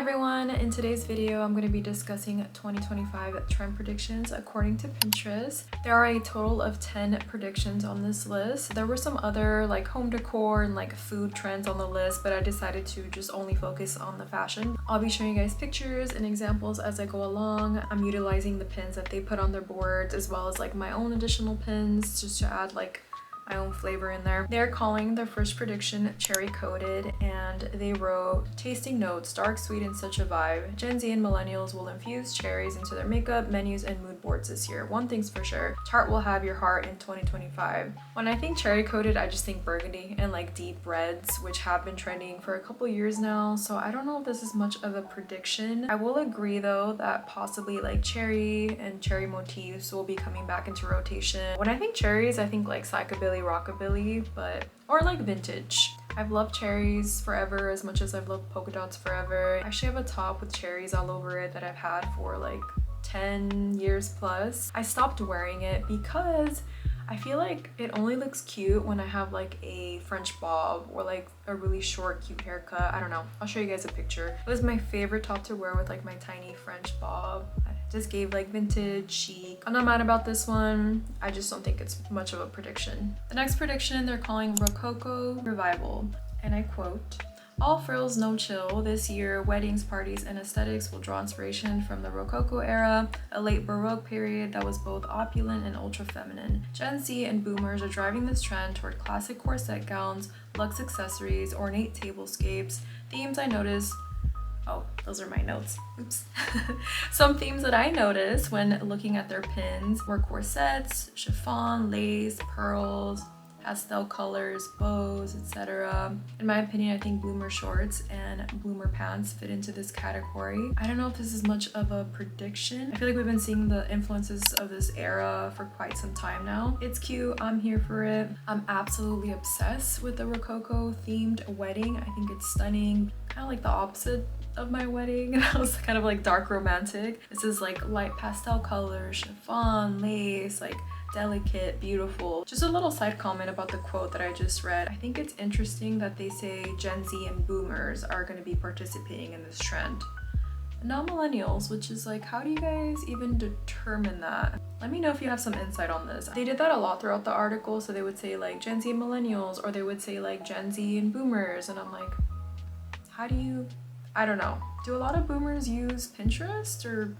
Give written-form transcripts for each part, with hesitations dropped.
everyone, in today's video I'm going to be discussing 2025 trend predictions according to Pinterest. There are a total of 10 predictions on this list. There were some other like home decor and like food trends on the list, but I decided to just only focus on the fashion. I'll be showing you guys pictures and examples as I go along. I'm utilizing the pins that they put on their boards as well as like my own additional pins just to add like my own flavor in there. They're calling their first prediction cherry coated, and they wrote, tasting notes, dark, sweet, and such a vibe. Gen Z and millennials will infuse cherries into their makeup, menus, and mood boards this year. One thing's for sure, Tarte will have your heart in 2025. When I think cherry coated, I just think burgundy and like deep reds, which have been trending for a couple years now. So I don't know if this is much of a prediction. I will agree though that possibly like cherry and cherry motifs will be coming back into rotation. When I think cherries, I think like psychobilly, rockabilly, or like vintage. I've loved cherries forever as much as I've loved polka dots forever. I actually have a top with cherries all over it that I've had for like 10 years plus. I stopped wearing it because I feel like it only looks cute when I have like a French bob or like a really short cute haircut. I don't know, I'll show you guys a picture. It was my favorite top to wear with like my tiny French bob. Just gave like vintage chic. I'm not mad about this one. I just don't think it's much of a prediction. The next prediction they're calling Rococo revival, and I quote, all frills, no chill. This year, weddings, parties, and aesthetics will draw inspiration from the Rococo era, a late Baroque period that was both opulent and ultra feminine. Gen Z and boomers are driving this trend toward classic corset gowns, luxe accessories, ornate tablescapes. Themes I noticed. Oh, those are my notes. Oops. Some themes that I noticed when looking at their pins were corsets, chiffon, lace, pearls, pastel colors, bows, etc. In my opinion, I think bloomer shorts and bloomer pants fit into this category. I don't know if this is much of a prediction. I feel like we've been seeing the influences of this era for quite some time now. It's cute, I'm here for it. I'm absolutely obsessed with the Rococo themed wedding. I think it's stunning, kind of like the opposite of my wedding. I was kind of like dark romantic. This is like light pastel colors, chiffon, lace, like delicate, beautiful. Just a little side comment about the quote that I just read. I think it's interesting that they say Gen Z and boomers are going to be participating in this trend, not millennials, which is like, how do you guys even determine that? Let me know if you have some insight on this. They did that a lot throughout the article, so they would say like Gen Z and millennials, or they would say like Gen Z and boomers, and I'm like, how do you, I don't know. Do a lot of boomers use Pinterest or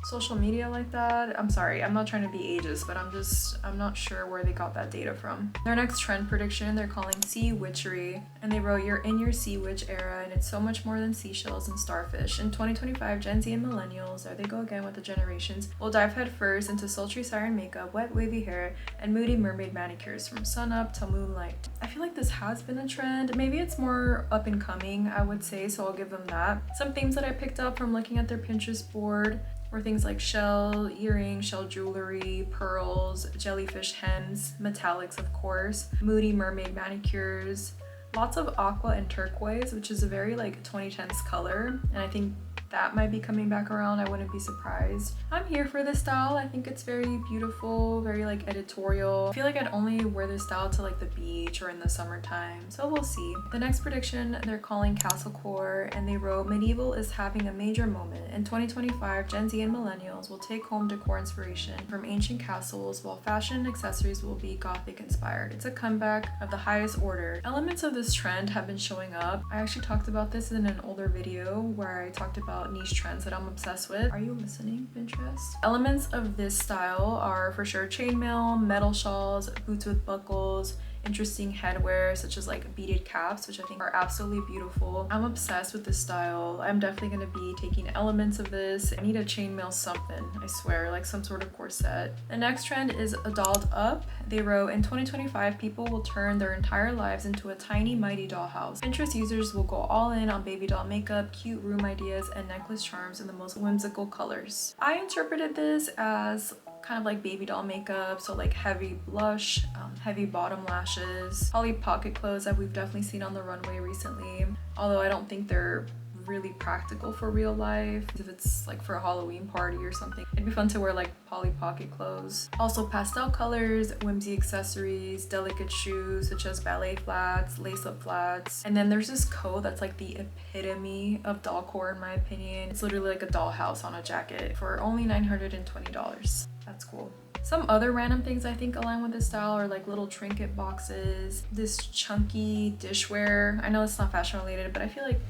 social media like that? I'm sorry, I'm not trying to be ageist, but I'm not sure where they got that data from. Their next trend prediction they're calling sea witchery, and they wrote, you're in your sea witch era and it's so much more than seashells and starfish. In 2025, Gen Z and millennials, there they go again with the generations, will dive head first into sultry siren makeup, wet wavy hair, and moody mermaid manicures from sunup till moonlight. I feel like this has been a trend. Maybe it's more up and coming, I would say, so I'll give them that. Some themes that I picked up from looking at their Pinterest board were things like shell earrings, shell jewelry, pearls, jellyfish hems, metallics of course, moody mermaid manicures, lots of aqua and turquoise, which is a very like 2010s color, and I think that might be coming back around. I wouldn't be surprised. I'm here for this style. I think it's very beautiful, very like editorial. I feel like I'd only wear this style to like the beach or in the summertime, so we'll see. The next prediction they're calling castlecore, and they wrote, medieval is having a major moment. In 2025, Gen Z and millennials will take home decor inspiration from ancient castles, while fashion and accessories will be gothic inspired. It's a comeback of the highest order. Elements of this trend have been showing up. I actually talked about this in an older video where I talked about niche trends that I'm obsessed with. Are you listening, Pinterest? Elements of this style are for sure chainmail, metal shawls, boots with buckles, interesting headwear such as like beaded caps, which I think are absolutely beautiful. I'm obsessed with this style. I'm definitely going to be taking elements of this. I need a chainmail something, I swear, like some sort of corset. The next trend is a dolled up. They wrote, in 2025, people will turn their entire lives into a tiny mighty dollhouse. Pinterest users will go all in on baby doll makeup, cute room ideas, and necklace charms in the most whimsical colors. I interpreted this as kind of like baby doll makeup, so like heavy blush, heavy bottom lashes, Polly pocket clothes that we've definitely seen on the runway recently, although I don't think they're really practical for real life. If it's like for a Halloween party or something, it'd be fun to wear like Polly Pocket clothes. Also pastel colors, whimsy accessories, delicate shoes such as ballet flats, lace-up flats. And then there's this coat that's like the epitome of dollcore in my opinion. It's literally like a dollhouse on a jacket for only $920. That's cool. Some other random things I think align with this style are like little trinket boxes, this chunky dishware. I know it's not fashion related, but I feel like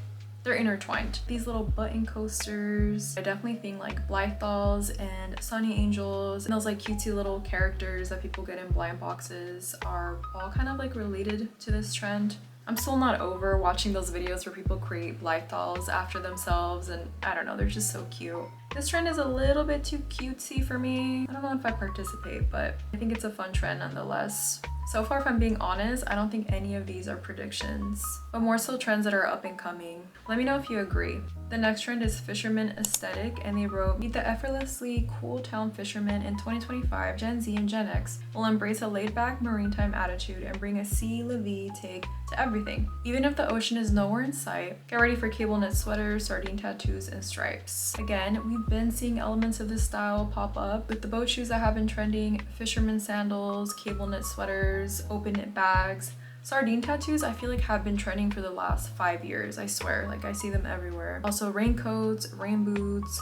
they're intertwined. These little button coasters. I definitely think like Blythe dolls and Sunny Angels and those like cutesy little characters that people get in blind boxes are all kind of like related to this trend. I'm still not over watching those videos where people create Blythe dolls after themselves, and I don't know, they're just so cute. This trend is a little bit too cutesy for me. I don't know if I participate, but I think it's a fun trend nonetheless. So far, if I'm being honest, I don't think any of these are predictions, but more so trends that are up and coming. Let me know if you agree. The next trend is Fisherman aesthetic, and they wrote, "Meet the effortlessly cool town fisherman in 2025, Gen Z and Gen X will embrace a laid-back maritime attitude and bring a sea la vie take to everything. Even if the ocean is nowhere in sight, get ready for cable knit sweaters, sardine tattoos, and stripes." Again, we've been seeing elements of this style pop up with the boat shoes that have been trending, fisherman sandals, cable knit sweaters, open knit bags. Sardine tattoos I feel like have been trending for the last 5 years, I swear, like I see them everywhere. Also raincoats, rain boots,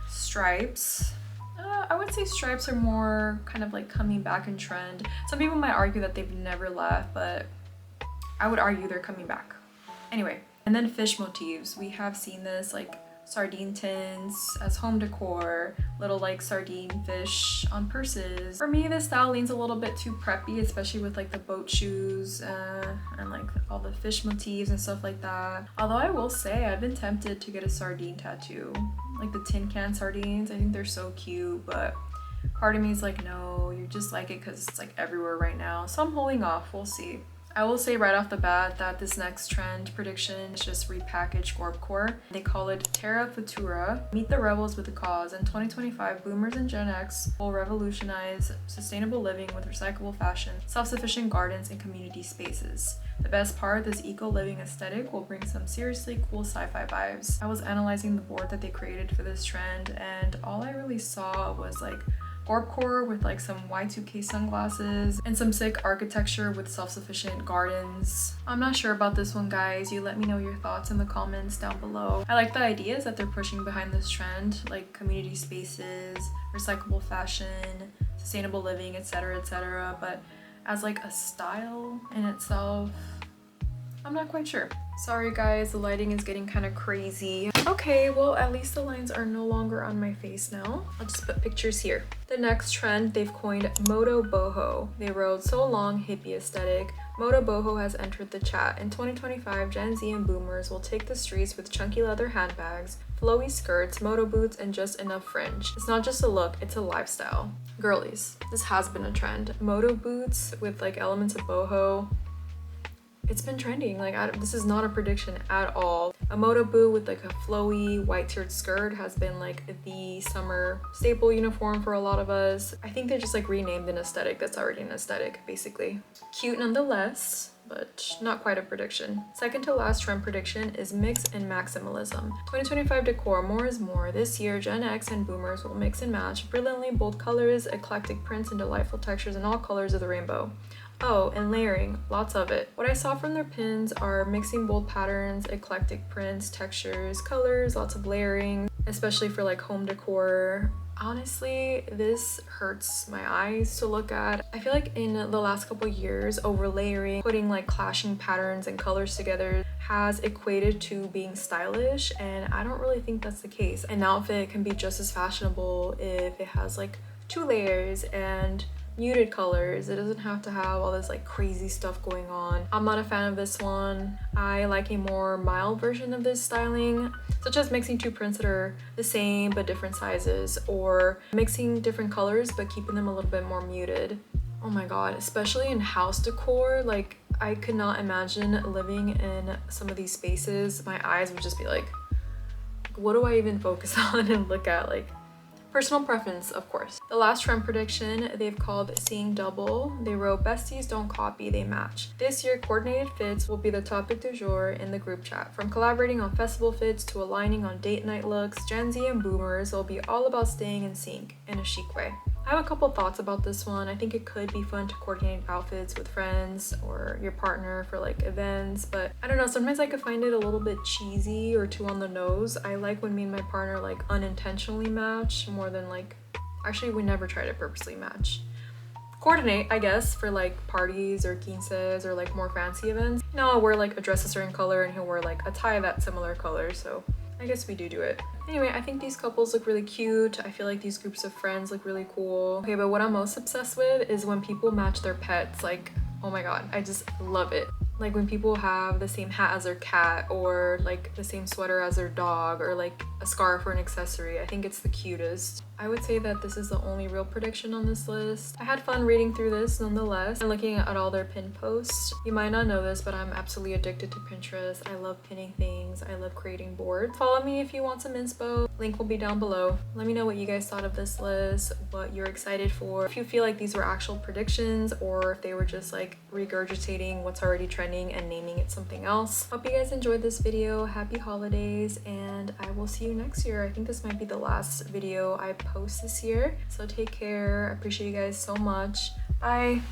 stripes. I would say stripes are more kind of like coming back in trend. Some people might argue that they've never left, but I would argue they're coming back. Anyway, and then fish motifs. We have seen this like sardine tins as home decor, little like sardine fish on purses. For me, this style leans a little bit too preppy, especially with like the boat shoes and like all the fish motifs and stuff like that. Although I will say I've been tempted to get a sardine tattoo, like the tin can sardines. I think they're so cute, but part of me is like, no, you just like it because it's like everywhere right now. So I'm holding off, we'll see. I will say right off the bat that this next trend prediction is just repackaged gorpcore. They call it Terra Futura. Meet the rebels with the cause. In 2025, boomers and Gen X will revolutionize sustainable living with recyclable fashion, self-sufficient gardens, and community spaces. The best part, this eco-living aesthetic will bring some seriously cool sci-fi vibes. I was analyzing the board that they created for this trend, and all I really saw was like gorpcore with like some Y2K sunglasses and some sick architecture with self-sufficient gardens. I'm not sure about this one, guys. You let me know your thoughts in the comments down below. I like the ideas that they're pushing behind this trend, like community spaces, recyclable fashion, sustainable living, etc., but as like a style in itself, I'm not quite sure. Sorry guys, the lighting is getting kind of crazy. Okay, well at least the lines are no longer on my face now. I'll just put pictures here. The next trend, they've coined Moto boho. They wrote, "So long, hippie aesthetic. Moto boho has entered the chat. In 2025, Gen Z and boomers will take the streets with chunky leather handbags, flowy skirts, moto boots, and just enough fringe. It's not just a look, it's a lifestyle." Girlies, this has been a trend. Moto boots with like elements of boho. It's been trending. Like, this is not a prediction at all. A moto boot with like a flowy white tiered skirt has been like the summer staple uniform for a lot of us. I think they just like renamed an aesthetic that's already an aesthetic, basically. Cute nonetheless, but not quite a prediction. Second to last trend prediction is mix and maximalism. 2025 decor, more is more. This year, Gen X and boomers will mix and match brilliantly bold colors, eclectic prints, and delightful textures in all colors of the rainbow. Oh, and layering, lots of it. What I saw from their pins are mixing bold patterns, eclectic prints, textures, colors, lots of layering, especially for like home decor. Honestly, this hurts my eyes to look at. I feel like in the last couple years, overlayering, putting like clashing patterns and colors together has equated to being stylish, and I don't really think that's the case. An outfit can be just as fashionable if it has like 2 layers and muted colors. It doesn't have to have all this like crazy stuff going on. I'm not a fan of this one. I like a more mild version of this styling, such as mixing 2 prints that are the same but different sizes, or mixing different colors but keeping them a little bit more muted. Oh my god, especially in house decor, like I could not imagine living in some of these spaces. My eyes would just be like, what do I even focus on and look at? Like, Personal preference, of course. The last trend prediction they've called seeing double. They wrote, besties don't copy, they match. This year, coordinated fits will be the topic du jour in the group chat. From collaborating on festival fits to aligning on date night looks, Gen Z and boomers will be all about staying in sync in a chic way. I have a couple thoughts about this one. I think it could be fun to coordinate outfits with friends or your partner for like events, but I don't know, sometimes I could find it a little bit cheesy or too on the nose. I like when me and my partner like unintentionally match more than like, actually we never try to purposely match. Coordinate, I guess, for like parties or quinces or like more fancy events. You know, I'll wear like a dress a certain color and he'll wear like a tie that similar color, so I guess we do it. Anyway, I think these couples look really cute. I feel like these groups of friends look really cool. Okay, but what I'm most obsessed with is when people match their pets. Like, oh my god, I just love it. Like when people have the same hat as their cat or like the same sweater as their dog or like a scarf or an accessory. I think it's the cutest. I would say that this is the only real prediction on this list. I had fun reading through this nonetheless and looking at all their pin posts. You might not know this, but I'm absolutely addicted to Pinterest. I love pinning things. I love creating boards. Follow me if you want some inspo. Link will be down below. Let me know what you guys thought of this list, what you're excited for, if you feel like these were actual predictions or if they were just like regurgitating what's already trending and naming it something else. Hope you guys enjoyed this video. Happy holidays, and I will see you next year. I think this might be the last video I post this year, so take care. I appreciate you guys so much. Bye.